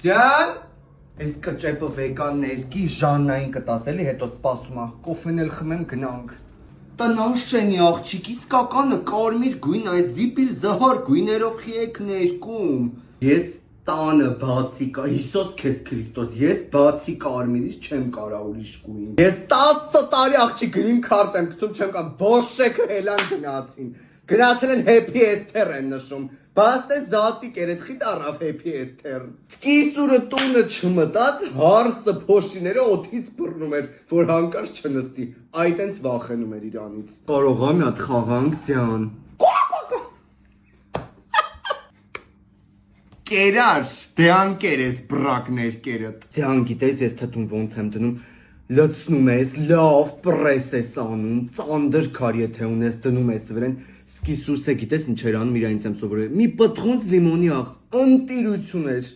Ջան, այս կճեպը վեգան ներկի Ժաննային կտասելի, հետո սպասում է, կոֆեն էլ խմեմ գնանք։ Տնաշ չենի աղջիկ, իսկականը կարմիր գույն, այս զիպիլ զհար գույներով խիեք ներկում։ Ես տանը բացի կա, Հիսոց քեզ Քրիստոս, ես բացի կարմիրից չեմ կարա ուրիշ գույն։ Ես 10 տարի աղջիկ գրին քարտ եմ գցում, չեմ կամ բոշեքը հելան գնացին։ Գնացել են Happy Esther են նշում, բաց է զատիկ երեխիտ առավ Happy Esther։ Սկիսուրը տունը չմտած, հարսը փոշիները օդից բռնում էր, որ հանկարծ չնստի, այդ ենց վախենում էր իրանից։ Կարող ա մի հատ խաղանք ձյան։ Կերար, դե անկեր ես բրակ ներկերդ։ Ձյան գիտես ես թթուն ոնց եմ դնում, լցնում ես, լավ պրես ես անում, ծանդր քար եթե ունես դնում ես վրեն, սկիսուրս է գիտես ինչ էր անում իր այնց եմ սովորել, մի պտղոնց լիմոնի աղ, ընտիրություն էր։